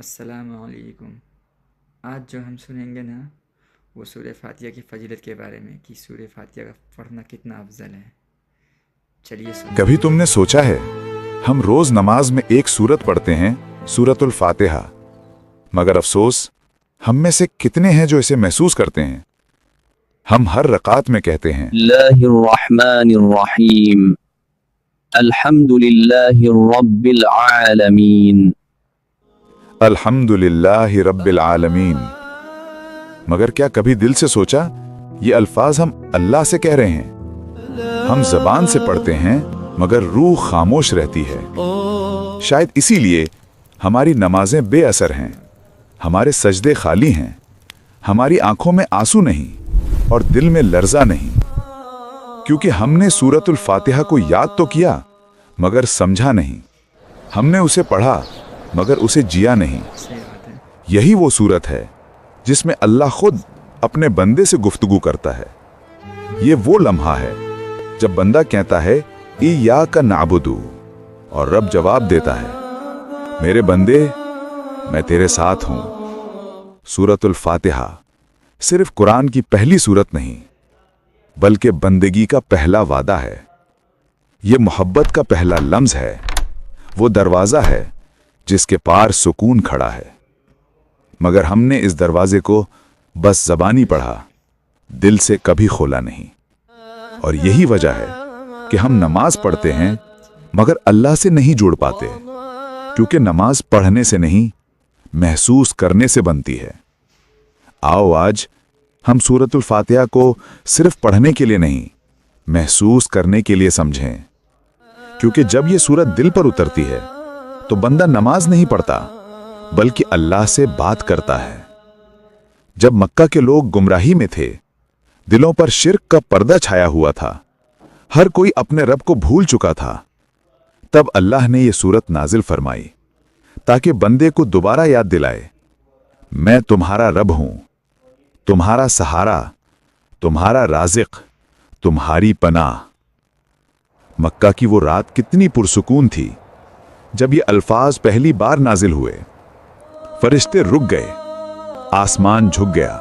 السلام علیکم۔ آج جو ہم سنیں گے نا وہ سورہ فاتحہ کی فضیلت کے بارے میں کہ سورہ فاتحہ کا پڑھنا کتنا افضل ہے۔ چلیے سنیں۔ کبھی تم نے سوچا ہے ہم روز نماز میں ایک سورت پڑھتے ہیں، سورۃ الفاتحہ، مگر افسوس ہم میں سے کتنے ہیں جو اسے محسوس کرتے ہیں؟ ہم ہر رکعت میں کہتے ہیں اللہ الرحمن الرحیم الحمد للہ رب العالمین۔ الحمد للہ رب العالمین، مگر کیا کبھی دل سے سوچا یہ الفاظ ہم اللہ سے کہہ رہے ہیں؟ ہم زبان سے پڑھتے ہیں مگر روح خاموش رہتی ہے۔ شاید اسی لیے ہماری نمازیں بے اثر ہیں، ہمارے سجدے خالی ہیں، ہماری آنکھوں میں آنسو نہیں اور دل میں لرزہ نہیں، کیونکہ ہم نے سورۃ الفاتحہ کو یاد تو کیا مگر سمجھا نہیں، ہم نے اسے پڑھا مگر اسے جیا نہیں۔ صحیح بات ہے۔ یہی وہ سورت ہے جس میں اللہ خود اپنے بندے سے گفتگو کرتا ہے۔ یہ وہ لمحہ ہے جب بندہ کہتا ہے ایاک نعبد، اور رب جواب دیتا ہے میرے بندے میں تیرے ساتھ ہوں۔ سورۃ الفاتحہ صرف قرآن کی پہلی سورت نہیں بلکہ بندگی کا پہلا وعدہ ہے۔ یہ محبت کا پہلا لمز ہے، وہ دروازہ ہے جس کے پار سکون کھڑا ہے، مگر ہم نے اس دروازے کو بس زبانی پڑھا، دل سے کبھی کھولا نہیں۔ اور یہی وجہ ہے کہ ہم نماز پڑھتے ہیں مگر اللہ سے نہیں جڑ پاتے، کیونکہ نماز پڑھنے سے نہیں محسوس کرنے سے بنتی ہے۔ آؤ آج ہم سورۃ الفاتحہ کو صرف پڑھنے کے لیے نہیں، محسوس کرنے کے لیے سمجھیں، کیونکہ جب یہ سورت دل پر اترتی ہے تو بندہ نماز نہیں پڑھتا بلکہ اللہ سے بات کرتا ہے۔ جب مکہ کے لوگ گمراہی میں تھے، دلوں پر شرک کا پردہ چھایا ہوا تھا، ہر کوئی اپنے رب کو بھول چکا تھا، تب اللہ نے یہ سورت نازل فرمائی تاکہ بندے کو دوبارہ یاد دلائے میں تمہارا رب ہوں، تمہارا سہارا، تمہارا رازق، تمہاری پناہ۔ مکہ کی وہ رات کتنی پرسکون تھی جب یہ الفاظ پہلی بار نازل ہوئے۔ فرشتے رک گئے، آسمان جھک گیا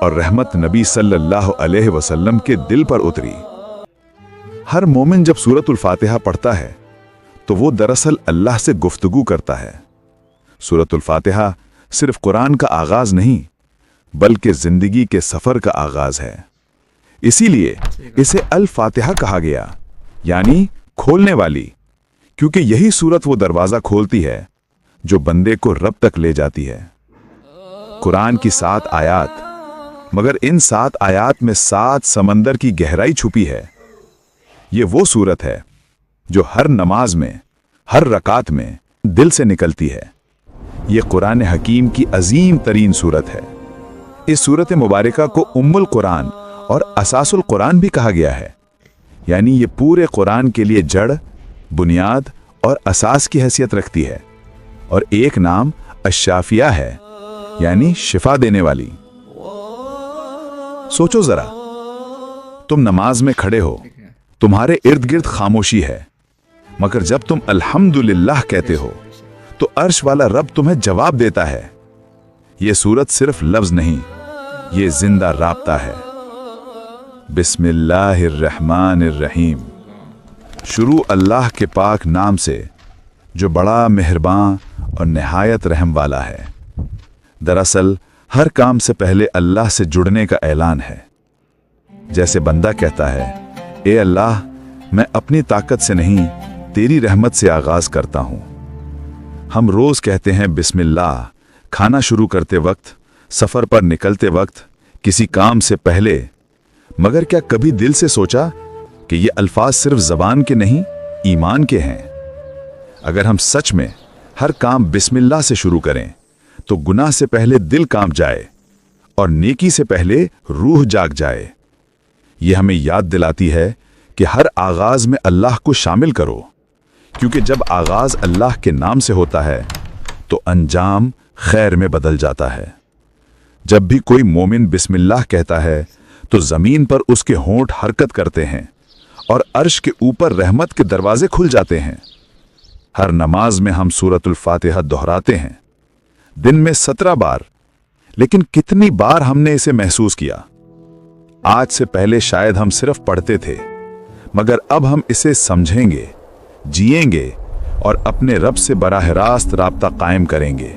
اور رحمت نبی صلی اللہ علیہ وسلم کے دل پر اتری۔ ہر مومن جب سورۃ الفاتحہ پڑھتا ہے تو وہ دراصل اللہ سے گفتگو کرتا ہے۔ سورۃ الفاتحہ صرف قرآن کا آغاز نہیں بلکہ زندگی کے سفر کا آغاز ہے۔ اسی لیے اسے الفاتحہ کہا گیا، یعنی کھولنے والی، کیونکہ یہی سورت وہ دروازہ کھولتی ہے جو بندے کو رب تک لے جاتی ہے۔ قرآن کی 7 آیات، مگر ان 7 آیات میں 7 سمندر کی گہرائی چھپی ہے۔ یہ وہ سورت ہے جو ہر نماز میں، ہر رکعت میں دل سے نکلتی ہے۔ یہ قرآن حکیم کی عظیم ترین سورت ہے۔ اس سورت مبارکہ کو ام القرآن اور اساس القرآن بھی کہا گیا ہے، یعنی یہ پورے قرآن کے لیے جڑ، بنیاد اور اساس کی حیثیت رکھتی ہے، اور ایک نام الشافیہ ہے، یعنی شفا دینے والی۔ سوچو ذرا، تم نماز میں کھڑے ہو، تمہارے ارد گرد خاموشی ہے، مگر جب تم الحمدللہ کہتے ہو تو عرش والا رب تمہیں جواب دیتا ہے۔ یہ سورت صرف لفظ نہیں، یہ زندہ رابطہ ہے۔ بسم اللہ الرحمن الرحیم، شروع اللہ کے پاک نام سے جو بڑا مہرباں اور نہایت رحم والا ہے۔ دراصل ہر کام سے پہلے اللہ سے جڑنے کا اعلان ہے۔ جیسے بندہ کہتا ہے اے اللہ، میں اپنی طاقت سے نہیں تیری رحمت سے آغاز کرتا ہوں۔ ہم روز کہتے ہیں بسم اللہ، کھانا شروع کرتے وقت، سفر پر نکلتے وقت، کسی کام سے پہلے، مگر کیا کبھی دل سے سوچا کہ یہ الفاظ صرف زبان کے نہیں، ایمان کے ہیں؟ اگر ہم سچ میں ہر کام بسم اللہ سے شروع کریں تو گناہ سے پہلے دل کانپ جائے اور نیکی سے پہلے روح جاگ جائے۔ یہ ہمیں یاد دلاتی ہے کہ ہر آغاز میں اللہ کو شامل کرو، کیونکہ جب آغاز اللہ کے نام سے ہوتا ہے تو انجام خیر میں بدل جاتا ہے۔ جب بھی کوئی مومن بسم اللہ کہتا ہے تو زمین پر اس کے ہونٹ حرکت کرتے ہیں اور عرش کے اوپر رحمت کے دروازے کھل جاتے ہیں۔ ہر نماز میں ہم سورۃ الفاتحہ دہراتے ہیں दिन में 17 बार। लेकिन कितनी बार हमने इसे महसूस किया? आज से पहले शायद हम सिर्फ पढ़ते थे, मगर अब हम इसे समझेंगे, जिएंगे और अपने रब से बराह रास्त राब्ता कायम करेंगे।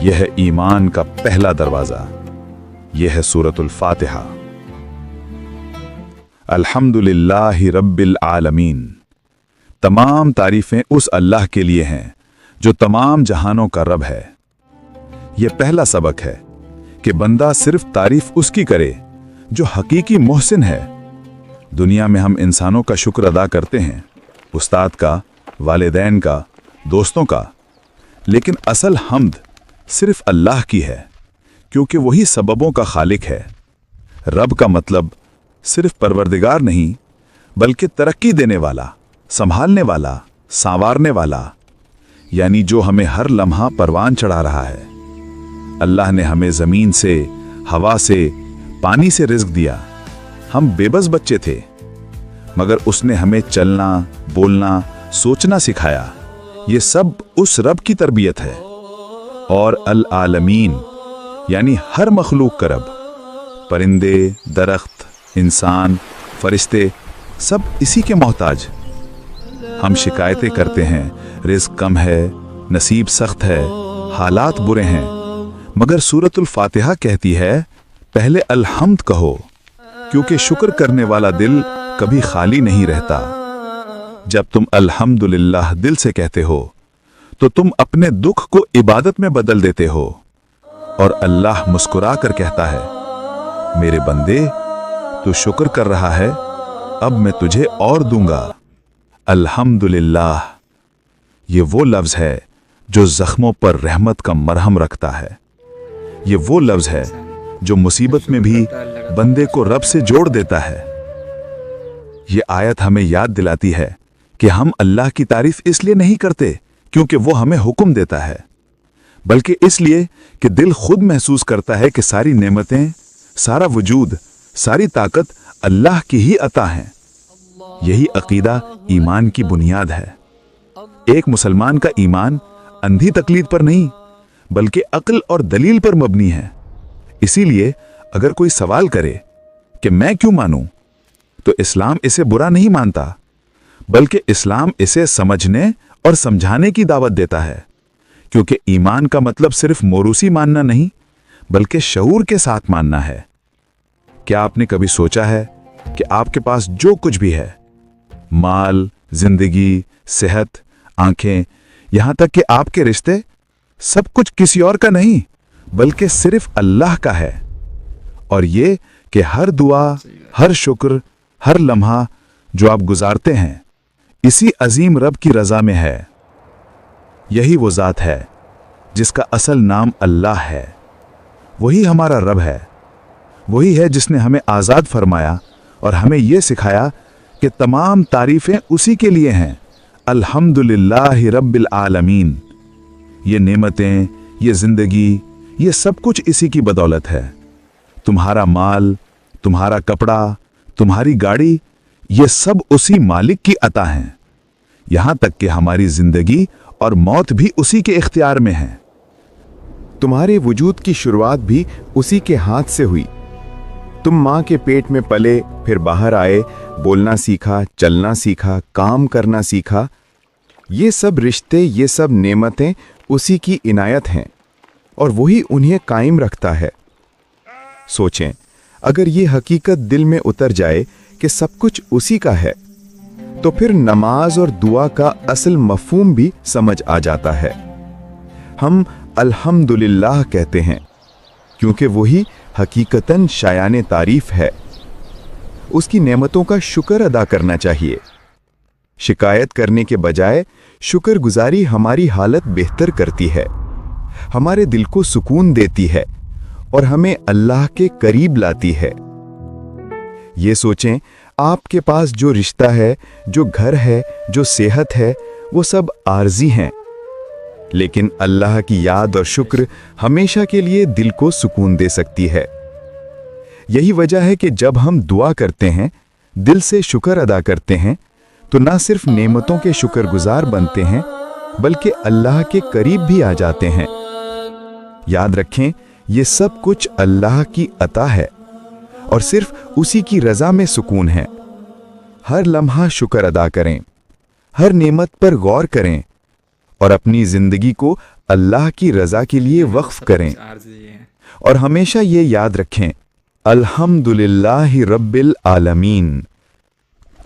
यह है ईमान का पहला दरवाजा। यह है सूरतुल फातिहा। अल्हम्दुलिल्लाहि रब्बिल आलमीन। तमाम तारीफें उस अल्लाह के लिए हैं जो तमाम जहानों का रब है। यह पहला सबक है कि बंदा सिर्फ तारीफ उसकी करे जो हकीकी मोहसिन है। दुनिया में हम इंसानों का शुक्र अदा करते हैं, उस्ताद का, वालिदैन का, दोस्तों का, लेकिन असल हम्द सिर्फ अल्लाह की है, क्योंकि वही सबबों का खालिक है। रब का मतलब सिर्फ परवरदिगार नहीं, बल्कि तरक्की देने वाला, संभालने वाला, संवारने वाला, यानी जो हमें हर लम्हा परवान चढ़ा रहा है। अल्लाह ने हमें जमीन से, हवा से, पानी से रिज़्क दिया। हम बेबस बच्चे थे, मगर उसने हमें चलना, बोलना, सोचना सिखाया। ये सब उस रब की तरबियत है। और अल आलमीन यानी हर मखलूक का रब, परिंदे, दरख्त, इंसान, फरिश्ते, सब इसी के मोहताज। हम शिकायतें करते हैं, रिज़्क कम है, नसीब सख्त है, हालात बुरे हैं, मगर सूरतुल फातिहा कहती है पहले अल्हम्द कहो, क्योंकि शुक्र करने वाला दिल कभी खाली नहीं रहता। जब तुम अल्हम्दुलिल्लाह दिल से कहते हो तो तुम अपने दुख को इबादत में बदल देते हो, और अल्लाह मुस्कुरा कर कहता है मेरे बंदे, तू शुक्र कर रहा है, अब मैं तुझे और दूंगा। अल्हम्दुलिल्लाह ये वो लफ्ज है जो जख्मों पर रहमत का मरहम रखता है। ये वो लफ्ज है जो मुसीबत में भी बंदे को रब से जोड़ देता है। ये आयत हमें याद दिलाती है कि हम अल्लाह की तारीफ इसलिए नहीं करते क्योंकि वो हमें हुक्म देता है, बल्कि इसलिए कि दिल खुद महसूस करता है कि सारी नेमतें, सारा वजूद, सारी ताकत अल्लाह की ही अता हैं। यही अकीदा ईमान की बुनियाद है। एक मुसलमान का ईमान अंधी तकलीद पर नहीं, बल्कि अक्ल और दलील पर मबनी है। इसीलिए अगर कोई सवाल करे कि मैं क्यों मानूं, तो इस्लाम इसे बुरा नहीं मानता, बल्कि इस्लाम इसे समझने और समझाने की दावत देता है, क्योंकि ईमान का मतलब सिर्फ मोरूसी मानना नहीं, बल्कि शऊर के साथ मानना है। क्या आपने कभी सोचा है कि आपके पास जो कुछ भी है, माल, जिंदगी, सेहत, आंखें, यहां तक कि आपके रिश्ते, सब कुछ किसी और का नहीं बल्कि सिर्फ अल्लाह का है। और ये कि हर दुआ, हर शुक्र, हर लम्हा जो आप गुजारते हैं, इसी अजीम रब की रजा में है। यही वो ज़ात है जिसका असल नाम अल्लाह है। वही हमारा रब है। वही है जिसने हमें आज़ाद फरमाया और हमें यह सिखाया कि तमाम तारीफ़ें उसी के लिए हैं। अल्हम्दुलिल्लाहि रब्बिल आलमीन। ये नेमतें, ये ज़िंदगी, ये सब कुछ इसी की बदौलत है। तुम्हारा माल, तुम्हारा कपड़ा, तुम्हारी गाड़ी, ये सब उसी मालिक की अता हैं। यहां तक कि हमारी जिंदगी और मौत भी उसी के इख्तियार में है। तुम्हारे वजूद की शुरुआत भी उसी के हाथ से हुई। तुम माँ के पेट में पले, फिर बाहर आए, बोलना सीखा, चलना सीखा, काम करना सीखा। ये सब रिश्ते, ये सब नेमतें उसी की इनायत हैं और वही उन्हें कायम रखता है। सोचें, अगर ये हकीकत दिल में उतर जाए कि सब कुछ उसी का है, तो फिर नमाज और दुआ का असल मफहूम भी समझ आ जाता है। हम अल्हम्दुलिल्लाह कहते हैं क्योंकि वही हकीकतन शायाने तारीफ है। उसकी नेमतों का शुक्र अदा करना चाहिए। शिकायत करने के बजाय शुक्रगुजारी हमारी हालत बेहतर करती है, हमारे दिल को सुकून देती है और हमें अल्लाह के करीब लाती है। ये सोचें, आपके पास जो रिश्ता है, जो घर है, जो सेहत है, वो सब आर्जी हैं, लेकिन अल्लाह की याद और शुक्र हमेशा के लिए दिल को सुकून दे सकती है। यही वजह है कि जब हम दुआ करते हैं, दिल से शुक्र अदा करते हैं, तो ना सिर्फ नेमतों के शुक्रगुजार बनते हैं, बल्कि अल्लाह के करीब भी आ जाते हैं। याद रखें, ये सब कुछ अल्लाह की अता है और सिर्फ उसी की रजा में सुकून है। हर लम्हा शुक्र अदा करें, हर नेमत पर गौर करें और अपनी जिंदगी को अल्लाह की रजा के लिए वक्फ करें। अर्ज ये है। और हमेशा ये याद रखें, अल्हम्दुलिल्लाहि रब्बिल आलमीन।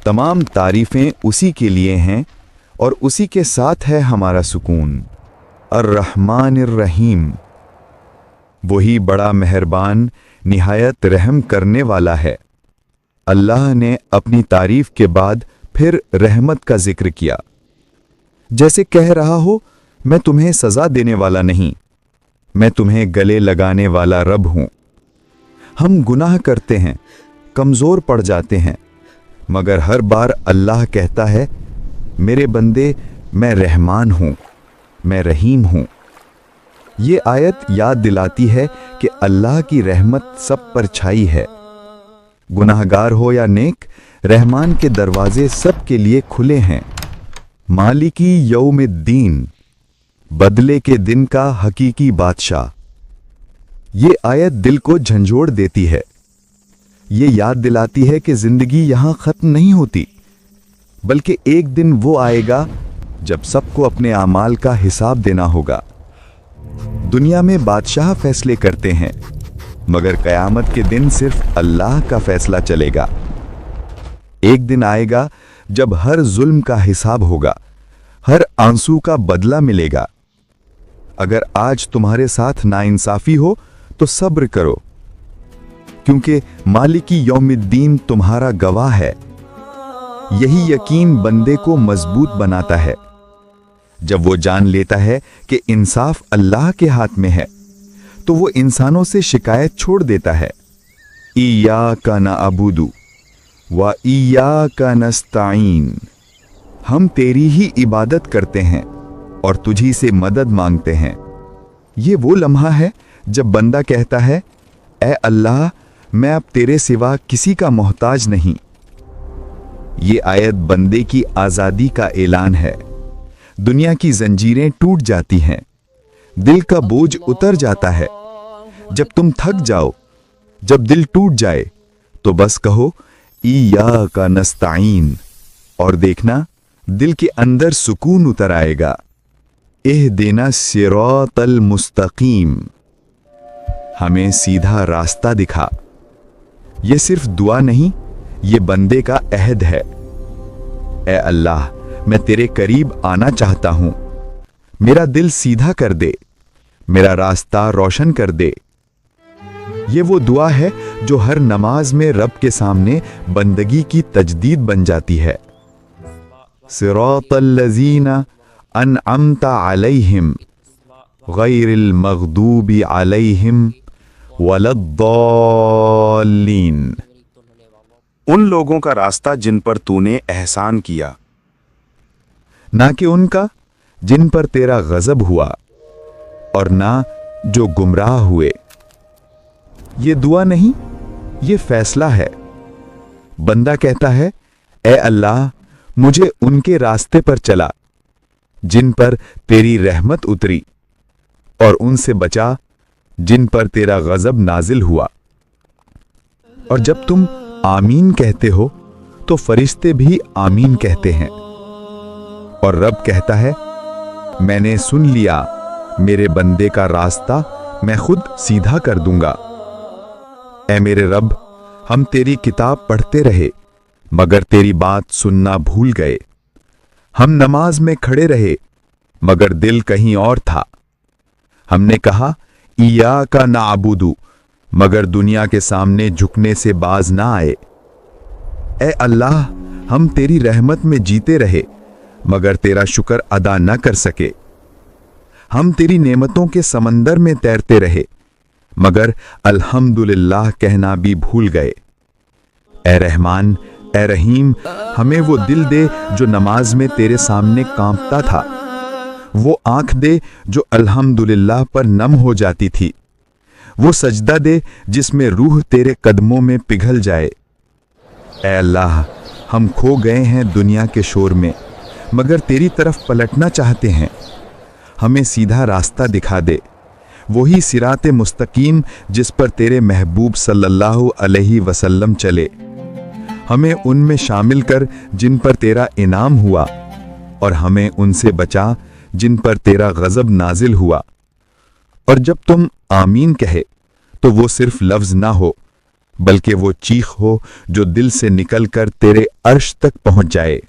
तमाम तारीफें उसी के लिए हैं और उसी के साथ है हमारा सुकून। अर्रहमानिर रहीम, वही बड़ा मेहरबान निहायत रहम करने वाला है। अल्लाह ने अपनी तारीफ के बाद फिर रहमत का जिक्र किया, जैसे कह रहा हो, मैं तुम्हें सजा देने वाला नहीं, मैं तुम्हें गले लगाने वाला रब हूं। हम गुनाह करते हैं, कमजोर पड़ जाते हैं, मगर हर बार अल्लाह कहता है, मेरे बंदे, मैं रहमान हूं, मैं रहीम हूं। ये आयत याद दिलाती है कि अल्लाह की रहमत सब पर छाई है। गुनाहगार हो या नेक, रहमान के दरवाजे सब के लिए खुले हैं। मालिकी यौमिद्दीन, बदले के दिन का हकीकी बादशाह। ये आयत दिल को झंझोड़ देती है। ये याद दिलाती है कि जिंदगी यहां खत्म नहीं होती, बल्कि एक दिन वो आएगा जब सबको अपने आमाल का हिसाब देना होगा। दुनिया में बादशाह फैसले करते हैं, मगर कयामत के दिन सिर्फ अल्लाह का फैसला चलेगा। एक दिन आएगा जब हर जुल्म का हिसाब होगा, हर आंसू का बदला मिलेगा। अगर आज तुम्हारे साथ नाइंसाफी हो तो सब्र करो, क्योंकि मालिकी यौमिद्दीन तुम्हारा गवाह है। यही यकीन बंदे को मजबूत बनाता है। जब वो जान लेता है कि इंसाफ अल्लाह के हाथ में है, तो वो इंसानों से शिकायत छोड़ देता है। इय्याका नअबुदु व इय्याका नस्तईन, हम तेरी ही इबादत करते हैं और तुझी से मदद मांगते हैं। ये वो लम्हा है जब बंदा कहता है, ऐ अल्लाह, मैं अब तेरे सिवा किसी का मोहताज नहीं। ये आयत बंदे की आज़ादी का ऐलान है। दुनिया की जंजीरें टूट जाती हैं, दिल का बोझ उतर जाता है। जब तुम थक जाओ, जब दिल टूट जाए, तो बस कहो इय्याका नस्तईन, और देखना दिल के अंदर सुकून उतर आएगा। इहदिना सिरातल मुस्तकीम, हमें सीधा रास्ता दिखा। ये सिर्फ दुआ नहीं, ये बंदे का अहद है। ऐ अल्लाह, मैं तेरे करीब आना चाहता हूं, मेरा दिल सीधा कर दे, मेरा रास्ता रोशन कर दे। ये वो दुआ है जो हर नमाज में रब के सामने बंदगी की तजदीद बन जाती है। सिरातल लज़ीना अनअमता अलैहिम गैरिल मग़दूबी अलैहिम वलद्दाल्लीन, उन लोगों का रास्ता जिन पर तूने एहसान किया, ना कि उनका जिन पर तेरा गजब हुआ, और ना जो गुमराह हुए। ये दुआ नहीं, ये फैसला है। बंदा कहता है, ऐ अल्लाह, मुझे उनके रास्ते पर चला जिन पर तेरी रहमत उतरी, और उनसे बचा जिन पर तेरा गजब नाजिल हुआ। और जब तुम आमीन कहते हो तो फरिश्ते भी आमीन कहते हैं। और रब कहता है, मैंने सुन लिया, मेरे बंदे का रास्ता मैं खुद सीधा कर दूंगा। ऐ मेरे रब, हम तेरी किताब पढ़ते रहे, मगर तेरी बात सुनना भूल गए। हम नमाज में खड़े रहे, मगर दिल कहीं और था। हमने कहा, इय्याका नअबुदु, मगर दुनिया के सामने झुकने से बाज ना आए। ऐ अल्लाह, हम तेरी रहमत में जीते रहे, मगर तेरा शुक्र अदा न कर सके। हम तेरी नेमतों के समंदर में तैरते रहे, मगर अल्हम्दुलिल्लाह कहना भी भूल गए। ऐ रहमान, ऐ रहीम, हमें वो दिल दे जो नमाज में तेरे सामने कांपता था, वो आंख दे जो अल्हम्दुलिल्लाह पर नम हो जाती थी, वो सजदा दे जिसमें रूह तेरे कदमों में पिघल जाए। ऐ अल्लाह, हम खो गए हैं दुनिया के शोर में, मगर तेरी तरफ पलटना चाहते हैं। हमें सीधा रास्ता दिखा दे, वही सिराते मुस्तकीम जिस पर तेरे महबूब सल्लल्लाहु अलैहि वसल्लम चले। हमें उनमें शामिल कर जिन पर तेरा इनाम हुआ, और हमें उनसे बचा जिन पर तेरा गजब नाजिल हुआ। और जब तुम आमीन कहे तो वो सिर्फ लफ्ज ना हो, बल्कि वो चीख हो जो दिल से निकलकर तेरे अर्श तक पहुंच जाए।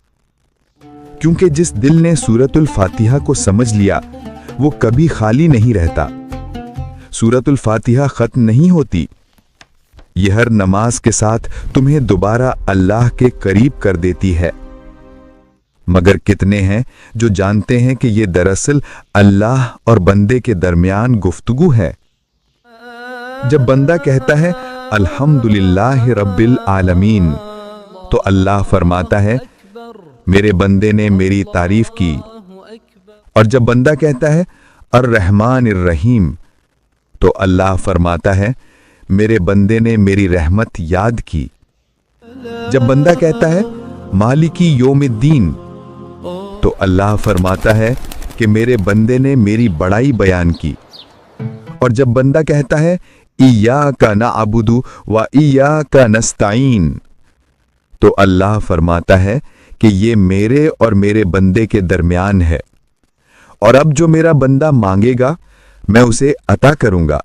क्योंकि जिस दिल ने सूरतुल फातिहा को समझ लिया वो कभी खाली नहीं रहता। सूरतुल फातिहा खत्म नहीं होती, ये हर नमाज के साथ तुम्हें दोबारा अल्लाह के करीब कर देती है। मगर कितने हैं जो जानते हैं कि ये दरअसल अल्लाह और बंदे के दरमियान गुफ्तगू है। जब बंदा कहता है अल्हम्दुलिल्लाह रब्बिल आलमीन, तो अल्लाह फरमाता है मेरे बंदे ने मेरी तारीफ की। और जब बंदा कहता है अर्रहमानिर रहीम, तो अल्लाह फरमाता है मेरे बंदे ने मेरी रहमत याद की। जब बंदा कहता है मालिकी यौमिद्दीन, तो अल्लाह फरमाता है कि मेरे बंदे ने मेरी बड़ाई बयान की। और जब बंदा कहता है इय्याका नअबुदु व इय्याका नस्तईन, तो अल्लाह फरमाता है कि ये मेरे और मेरे बंदे के दरमियान है, और अब जो मेरा बंदा मांगेगा मैं उसे अता करूंगा।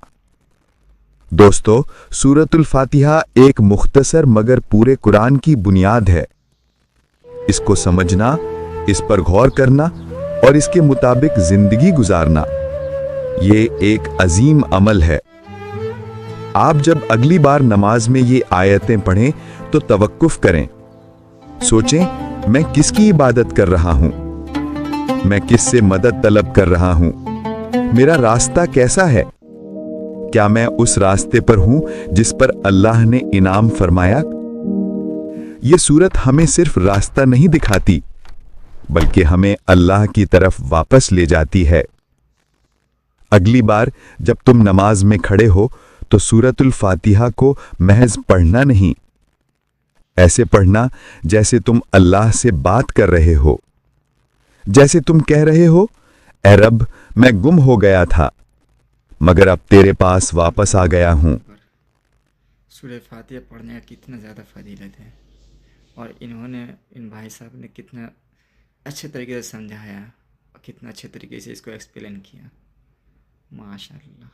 दोस्तों, सूरतुल फातिहा एक मुख्तसर मगर पूरे कुरान की बुनियाद है। इसको समझना, इस पर गौर करना और इसके मुताबिक जिंदगी गुजारना, ये एक अजीम अमल है। आप जब अगली बार नमाज में ये आयतें पढ़ें तो तवक्कुफ करें, सोचें मैं किसकी इबादत कर रहा हूं, मैं किससे मदद तलब कर रहा हूं, मेरा रास्ता कैसा है, क्या मैं उस रास्ते पर हूं जिस पर अल्लाह ने इनाम फरमाया। ये सूरत हमें सिर्फ रास्ता नहीं दिखाती, बल्कि हमें अल्लाह की तरफ वापस ले जाती है। अगली बार जब तुम नमाज में खड़े हो तो सूरतुल फातिहा को महज पढ़ना नहीं, ऐसे पढ़ना जैसे तुम अल्लाह से बात कर रहे हो, जैसे तुम कह रहे हो ए रब, मैं गुम हो गया था मगर अब तेरे पास वापस आ गया हूं। सूरह फातिहा पढ़ने का कितना ज़्यादा फजीलत है, और इन्होंने, इन भाई साहब ने कितना अच्छे तरीके से समझाया और कितना अच्छे तरीके से इसको एक्सप्लेन किया। माशाअल्लाह।